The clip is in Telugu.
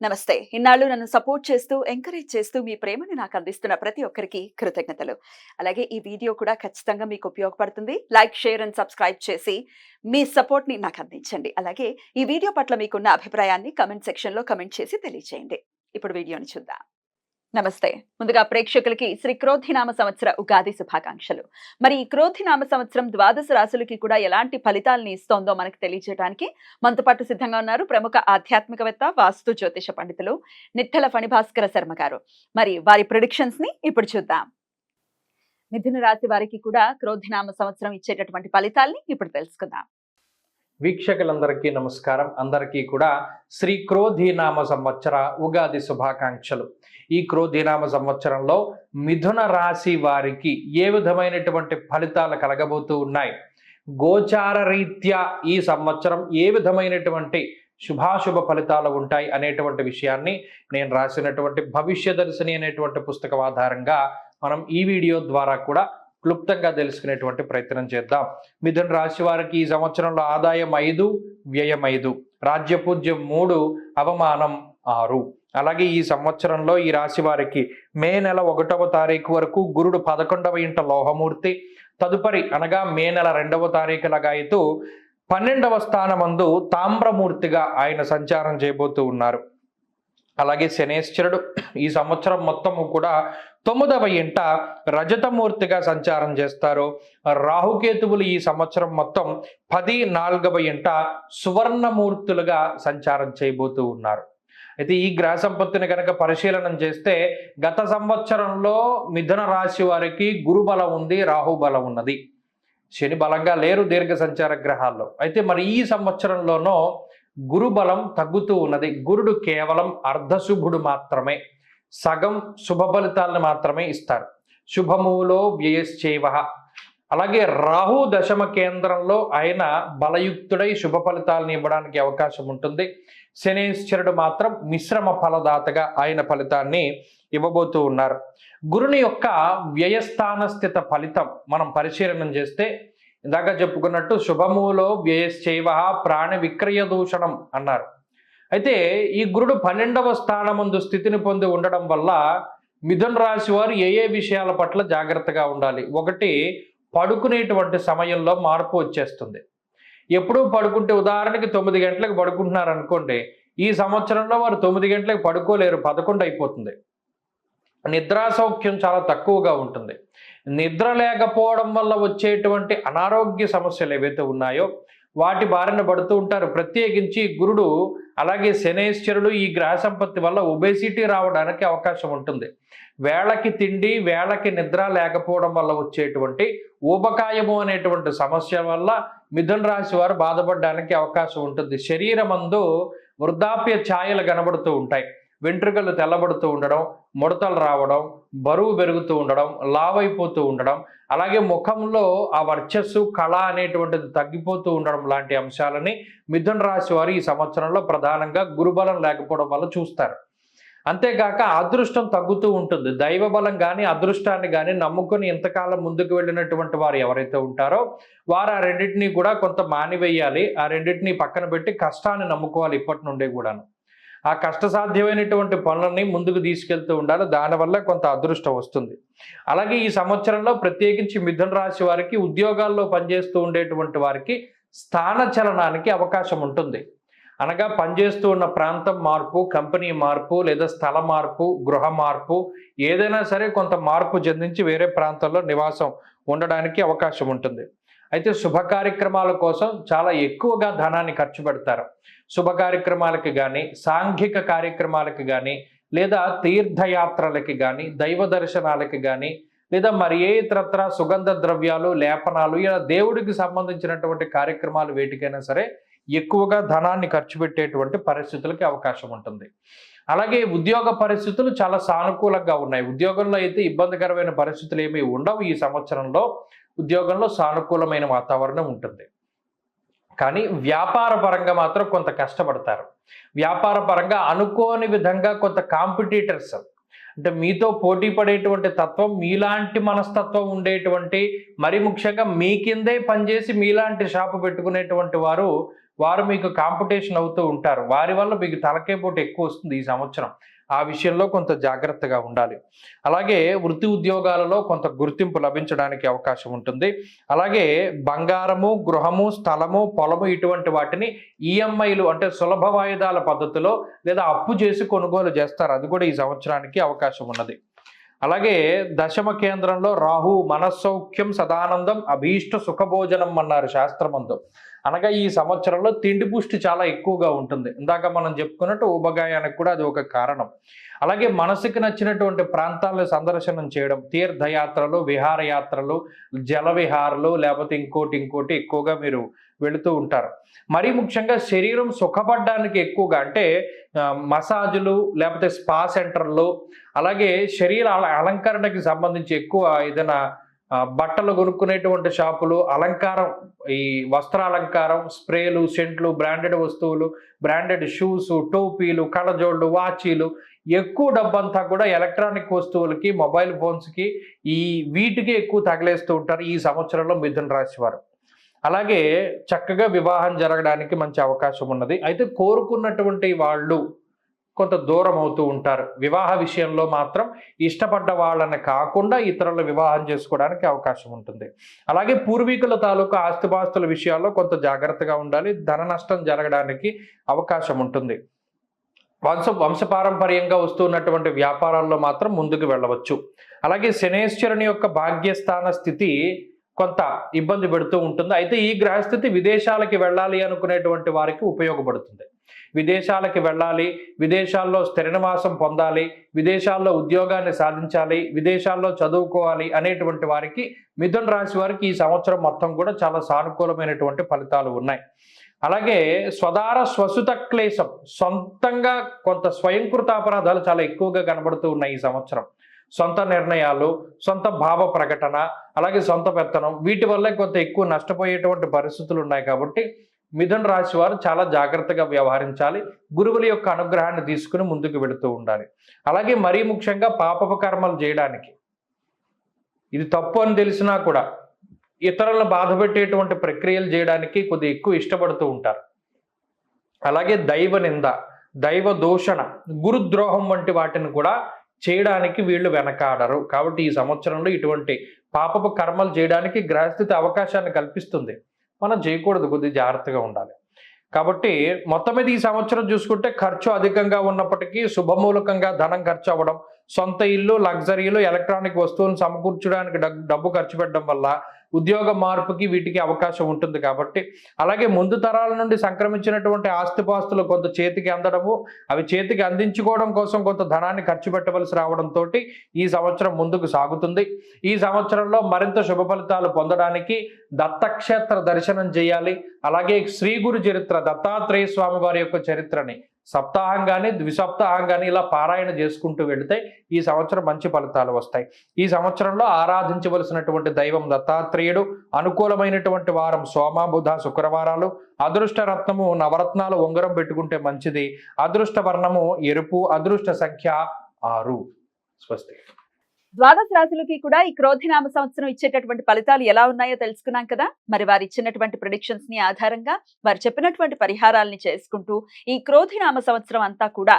నమస్తే. ఇన్నాళ్ళు నన్ను సపోర్ట్ చేస్తూ, ఎంకరేజ్ చేస్తూ మీ ప్రేమని నాకు అందిస్తున్న ప్రతి ఒక్కరికి కృతజ్ఞతలు. అలాగే ఈ వీడియో కూడా ఖచ్చితంగా మీకు ఉపయోగపడుతుంది. లైక్, షేర్ అండ్ సబ్స్క్రైబ్ చేసి మీ సపోర్ట్‌ని నాకు అందించండి. అలాగే ఈ వీడియో పట్ల మీకున్న అభిప్రాయాన్ని కామెంట్ సెక్షన్‌లో కామెంట్ చేసి తెలియజేయండి. ఇప్పుడు వీడియోని చూద్దాం. నమస్తే. ముందుగా ప్రేక్షకులకి శ్రీ క్రోధినామ సంవత్సర ఉగాది శుభాకాంక్షలు. మరి ఈ క్రోధినామ సంవత్సరం ద్వాదశ రాశులకి కూడా ఎలాంటి ఫలితాలను ఇస్తోందో మనకు తెలియజేయడానికి మనతో పాటు సిద్ధంగా ఉన్నారు ప్రముఖ ఆధ్యాత్మికవేత్త, వాస్తు జ్యోతిష పండితులు నిట్టల ఫణిభాస్కర శర్మ గారు. మరి వారి ప్రిడిక్షన్స్ ని ఇప్పుడు చూద్దాం. మిథున రాశి వారికి కూడా క్రోధినామ సంవత్సరం ఇచ్చేటటువంటి ఫలితాల్ని ఇప్పుడు తెలుసుకుందాం. వీక్షకులందరికీ నమస్కారం. అందరికీ కూడా శ్రీ క్రోధినామ సంవత్సర ఉగాది శుభాకాంక్షలు. ఈ క్రోధినామ సంవత్సరంలో మిథున రాశి వారికి ఏ విధమైనటువంటి ఫలితాలు కలగబోతూ ఉన్నాయి, గోచార రీత్యా ఈ సంవత్సరం ఏ విధమైనటువంటి శుభాశుభ ఫలితాలు ఉంటాయి అనేటువంటి విషయాన్ని నేను రాసినటువంటి భవిష్యదర్శిని అనేటువంటి పుస్తకం ఆధారంగా మనం ఈ వీడియో ద్వారా కూడా క్లుప్తంగా తెలుసుకునేటువంటి ప్రయత్నం చేద్దాం. మిథున రాశి వారికి ఈ సంవత్సరంలో ఆదాయం 5, వ్యయం 5, రాజ్యపూజ్యం 3, అవమానం 6. అలాగే ఈ సంవత్సరంలో ఈ రాశి వారికి మే నెల 1వ తారీఖు వరకు గురుడు 11వ ఇంట లోహమూర్తి, తదుపరి అనగా మే నెల 2వ తారీఖు లగాయితూ 12వ స్థానమందు తామ్రమూర్తిగా ఆయన సంచారం చేయబోతూ ఉన్నారు. అలాగే శనేశ్వరుడు ఈ సంవత్సరం మొత్తము కూడా 9వ ఇంట రజతమూర్తిగా సంచారం చేస్తారు. రాహుకేతువులు ఈ సంవత్సరం మొత్తం 14వ ఇంట సువర్ణమూర్తులుగా సంచారం చేయబోతూ ఉన్నారు. అయితే ఈ గ్రహ సంపత్తిని కనుక పరిశీలనం చేస్తే గత సంవత్సరంలో మిథున రాశి వారికి గురు బలం ఉంది, రాహు బలం ఉన్నది. శని బలంగా లేరు దీర్ఘ సంచార గ్రహాల్లో. అయితే మరి ఈ సంవత్సరంలోనో గురు బలం తగ్గుతూ ఉన్నది. గురుడు కేవలం అర్ధశుభుడు మాత్రమే, సగం శుభ ఫలితాలను మాత్రమే ఇస్తారు. శుభములో వ్యయశ్చైవ. అలాగే రాహు దశమ కేంద్రంలో ఆయన బలయుక్తుడై శుభ ఫలితాలను ఇవ్వడానికి అవకాశం ఉంటుంది. శనేశ్వరుడు మాత్రం మిశ్రమ ఫలదాతగా ఆయన ఫలితాన్ని ఇవ్వబోతూ ఉన్నారు. గురుని యొక్క వ్యయస్థాన స్థిత ఫలితం మనం పరిశీలనం చేస్తే ఇందాక చెప్పుకున్నట్టు శుభములో వ్యయశ్చైవ ప్రాణ విక్రయ దూషణం అన్నారు. అయితే ఈ గురుడు 12వ స్థానమందు స్థితిని పొంది ఉండడం వల్ల మిథున రాశి వారు ఏ విషయాల పట్ల జాగ్రత్తగా ఉండాలి. ఒకటి, పడుకునేటువంటి సమయంలో మార్పు వచ్చేస్తుంది. ఎప్పుడూ పడుకుంటే ఉదాహరణకి 9 గంటలకు పడుకుంటున్నారు అనుకోండి, ఈ సంవత్సరంలో వారు 9 గంటలకు పడుకోలేరు, 11 అయిపోతుంది. నిద్రా సౌఖ్యం చాలా తక్కువగా ఉంటుంది. నిద్ర లేకపోవడం వల్ల వచ్చేటువంటి అనారోగ్య సమస్యలు ఏవైతే ఉన్నాయో వాటి బారిన పడుతూ ఉంటారు. ప్రత్యేకించి గురుడు అలాగే శనేశ్వరుడు ఈ గ్రహ సంపత్తి వల్ల ఒబేసిటీ రావడానికి అవకాశం ఉంటుంది. వేళకి తిండి, వేళకి నిద్ర లేకపోవడం వల్ల వచ్చేటువంటి ఊబకాయము అనేటువంటి సమస్య వల్ల మిథున రాశి వారు బాధపడడానికి అవకాశం ఉంటుంది. శరీరమందు వృద్ధాప్య ఛాయలు కనబడుతూ ఉంటాయి. వెంట్రుకలు తెల్లబడుతూ ఉండడం, ముడతలు రావడం, బరువు పెరుగుతూ ఉండడం, లావైపోతూ ఉండడం, అలాగే ముఖంలో ఆ వర్చస్సు, కళ అనేటువంటిది తగ్గిపోతూ ఉండడం లాంటి అంశాలని మిథున రాశి వారు ఈ సంవత్సరంలో ప్రధానంగా గురుబలం లేకపోవడం వల్ల చూస్తారు. అంతేకాక అదృష్టం తగ్గుతూ ఉంటుంది. దైవ బలం కానీ అదృష్టాన్ని కానీ నమ్ముకొని ఇంతకాలం ముందుకు వెళ్ళినటువంటి వారు ఎవరైతే ఉంటారో వారు ఆ రెండింటినీ కూడా కొంత మానివేయాలి. ఆ రెండింటినీ పక్కన పెట్టి కష్టాన్ని నమ్ముకోవాలి. ఇప్పటి నుండే కూడాను ఆ కష్టసాధ్యమైనటువంటి పనులని ముందుకు తీసుకెళ్తూ ఉండాలి. దానివల్ల కొంత అదృష్టం వస్తుంది. అలాగే ఈ సంవత్సరంలో ప్రత్యేకించి మిథున రాశి వారికి ఉద్యోగాల్లో పనిచేస్తూ ఉండేటువంటి వారికి స్థాన చలనానికి అవకాశం ఉంటుంది. అనగా పనిచేస్తూ ఉన్న ప్రాంతం మార్పు, కంపెనీ మార్పు, లేదా స్థల మార్పు, గృహ మార్పు, ఏదైనా సరే కొంత మార్పు చెందించి వేరే ప్రాంతంలో నివాసం ఉండడానికి అవకాశం ఉంటుంది. అయితే శుభ కార్యక్రమాల కోసం చాలా ఎక్కువగా ధనాన్ని ఖర్చు పెడతారు. శుభ కార్యక్రమాలకి కానీ, సాంఘిక కార్యక్రమాలకి కానీ, లేదా తీర్థయాత్రలకి కానీ, దైవ దర్శనాలకి కానీ, లేదా మరి ఏ ఇతరత్ర సుగంధ ద్రవ్యాలు, లేపనాలు, ఇలా దేవుడికి సంబంధించినటువంటి కార్యక్రమాలు వేటికైనా సరే ఎక్కువగా ధనాన్ని ఖర్చు పెట్టేటువంటి పరిస్థితులకి అవకాశం ఉంటుంది. అలాగే ఉద్యోగ పరిస్థితులు చాలా సానుకూలంగా ఉన్నాయి. ఉద్యోగంలో అయితే ఇబ్బందికరమైన పరిస్థితులు ఏమీ ఉండవు. ఈ సంవత్సరంలో ఉద్యోగంలో సానుకూలమైన వాతావరణం ఉంటుంది. కానీ వ్యాపార పరంగా మాత్రం కొంత కష్టపడతారు. వ్యాపార పరంగా అనుకోని విధంగా కొంత కాంపిటీటర్స్, అంటే మీతో పోటీ పడేటువంటి తత్వం, మీలాంటి మనస్తత్వం ఉండేటువంటి, మరి ముఖ్యంగా మీ కిందే పనిచేసి మీలాంటి షాపు పెట్టుకునేటువంటి వారు వారు మీకు కాంపిటీషన్ అవుతూ ఉంటారు. వారి వల్ల మీకు తలకాయ పోటు ఎక్కువ వస్తుంది ఈ సంవత్సరం. ఆ విషయంలో కొంత జాగ్రత్తగా ఉండాలి. అలాగే వృత్తి ఉద్యోగాలలో కొంత గుర్తింపు లభించడానికి అవకాశం ఉంటుంది. అలాగే బంగారము, గృహము, స్థలము, పొలము ఇటువంటి వాటిని ఈఎంఐలు అంటే సులభ వాయిదాల పద్ధతిలో లేదా అప్పు చేసి కొనుగోలు చేస్తారు. అది కూడా ఈ సంవత్సరానికి అవకాశం ఉన్నది. అలాగే దశమ కేంద్రంలో రాహు మనస్సౌఖ్యం సదానందం అభీష్ట సుఖభోజనం అన్నారు శాస్త్రమందు. అనగా ఈ సంవత్సరంలో తిండి పుష్టి చాలా ఎక్కువగా ఉంటుంది. ఇందాక మనం చెప్పుకున్నట్టు ఉపగాయానికి కూడా అది ఒక కారణం. అలాగే మనసుకు నచ్చినటువంటి ప్రాంతాలను సందర్శనం చేయడం, తీర్థయాత్రలు, విహారయాత్రలు, జల విహారాలు లేకపోతే ఇంకోటి ఎక్కువగా మీరు వెళుతూ ఉంటారు. మరీ ముఖ్యంగా శరీరం సుఖపడడానికి ఎక్కువగా అంటే మసాజులు లేకపోతే స్పా సెంటర్లు, అలాగే శరీర అలంకరణకి సంబంధించి ఎక్కువ ఏదైనా బట్టలు కొనుక్కునేటువంటి షాపులు, అలంకారం, ఈ వస్త్రాలంకారం, స్ప్రేలు, సెంట్లు, బ్రాండెడ్ వస్తువులు, బ్రాండెడ్ షూస్, టోపీలు, కళ్ళజోళ్ళు, వాచీలు, ఎక్కువ డబ్బంతా కూడా ఎలక్ట్రానిక్ వస్తువులకి, మొబైల్ ఫోన్స్కి వీటికి ఎక్కువ తగిలేస్తూ ఉంటారు ఈ సంవత్సరంలో మిథున రాశి వారు. అలాగే చక్కగా వివాహం జరగడానికి మంచి అవకాశం ఉన్నది. అయితే కోరుకున్నటువంటి వాళ్ళు కొంత దూరం అవుతూ ఉంటారు. వివాహ విషయంలో మాత్రం ఇష్టపడ్డ వాళ్ళని కాకుండా ఇతరుల వివాహం చేసుకోవడానికి అవకాశం ఉంటుంది. అలాగే పూర్వీకుల తాలూకా ఆస్తిపాస్తుల విషయాల్లో కొంత జాగ్రత్తగా ఉండాలి. ధన నష్టం జరగడానికి అవకాశం ఉంటుంది. వంశపారంపర్యంగా వస్తున్నటువంటి వ్యాపారాల్లో మాత్రం ముందుకు వెళ్ళవచ్చు. అలాగే శనేశ్వరుని యొక్క భాగ్యస్థాన స్థితి కొంత ఇబ్బంది పెడుతూ ఉంటుంది. అయితే ఈ గ్రహస్థితి విదేశాలకి వెళ్ళాలి అనుకునేటువంటి వారికి ఉపయోగపడుతుంది. విదేశాలకి వెళ్ళాలి, విదేశాల్లో స్థిర నివాసం పొందాలి, విదేశాల్లో ఉద్యోగాన్ని సాధించాలి, విదేశాల్లో చదువుకోవాలి అనేటువంటి వారికి మిథున రాశి వారికి ఈ సంవత్సరం మొత్తం కూడా చాలా సానుకూలమైనటువంటి ఫలితాలు ఉన్నాయి. అలాగే స్వదార స్వసుత క్లేశం, సొంతంగా కొంత స్వయంకృత అపరాధాలు చాలా ఎక్కువగా కనబడుతూ ఉన్నాయి ఈ సంవత్సరం. సొంత నిర్ణయాలు, సొంత భావ ప్రకటన, అలాగే సొంత పెత్తనం, వీటి వల్లే కొంత ఎక్కువ నష్టపోయేటువంటి పరిస్థితులు ఉన్నాయి. కాబట్టి మిథున రాశి వారు చాలా జాగ్రత్తగా వ్యవహరించాలి. గురువుల యొక్క అనుగ్రహాన్ని తీసుకుని ముందుకు వెళుతూ ఉండాలి. అలాగే మరీ ముఖ్యంగా పాపపు కర్మలు చేయడానికి, ఇది తప్పు అని తెలిసినా కూడా ఇతరులను బాధ పెట్టేటువంటి ప్రక్రియలు చేయడానికి కొద్దిగా ఎక్కువ ఇష్టపడుతూ ఉంటారు. అలాగే దైవ నింద, దైవ దూషణ, గురుద్రోహం వంటి వాటిని కూడా చేయడానికి వీళ్ళు వెనకాడరు. కాబట్టి ఈ సంవత్సరంలో ఇటువంటి పాపపు కర్మలు చేయడానికి గ్రహస్థితి అవకాశాన్ని కల్పిస్తుంది. మనం చేయకూడదు, కొద్దిగా జాగ్రత్తగా ఉండాలి. కాబట్టి మొత్తం మీద ఈ సంవత్సరం చూసుకుంటే ఖర్చు అధికంగా ఉన్నప్పటికీ శుభమూలకంగా ధనం ఖర్చు అవ్వడం, సొంత ఇల్లు, లగ్జరీలు, ఎలక్ట్రానిక్ వస్తువులను సమకూర్చడానికి డబ్బు ఖర్చు పెట్టడం వల్ల ఉద్యోగ మార్పుకి వీటికి అవకాశం ఉంటుంది. కాబట్టి అలాగే ముందు తరాల నుండి సంక్రమించినటువంటి ఆస్తిపాస్తులు కొంత చేతికి అందడము, అవి చేతికి అందించుకోవడం కోసం కొంత ధనాన్ని ఖర్చు పెట్టవలసి రావడంతో ఈ సంవత్సరం ముందుకు సాగుతుంది. ఈ సంవత్సరంలో మరింత శుభ ఫలితాలు పొందడానికి దత్తక్షేత్ర దర్శనం చేయాలి. అలాగే శ్రీ గురు చరిత్ర, దత్తాత్రేయ స్వామి వారి యొక్క చరిత్రని సప్తాహం కానీ ద్విసప్తాహం కానీ ఇలా పారాయణ చేసుకుంటూ వెళితే ఈ సంవత్సరం మంచి ఫలితాలు వస్తాయి. ఈ సంవత్సరంలో ఆరాధించవలసినటువంటి దైవం దత్తాత్రేయుడు. అనుకూలమైనటువంటి వారం సోమ, బుధ, శుక్రవారాలు. అదృష్ట రత్నము నవరత్నాలు ఉంగరం పెట్టుకుంటే మంచిది. అదృష్ట వర్ణము ఎరుపు. అదృష్ట సంఖ్య 6. స్వస్తి. ద్వాదశ రాశులకి కూడా ఈ క్రోధినామ సంవత్సరం ఇచ్చేటటువంటి ఫలితాలు ఎలా ఉన్నాయో తెలుసుకున్నాం కదా. మరి వారు ఇచ్చినటువంటి ప్రిడిక్షన్స్ ని ఆధారంగా వారు చెప్పినటువంటి పరిహారాలని చేసుకుంటూ ఈ క్రోధినామ సంవత్సరం అంతా కూడా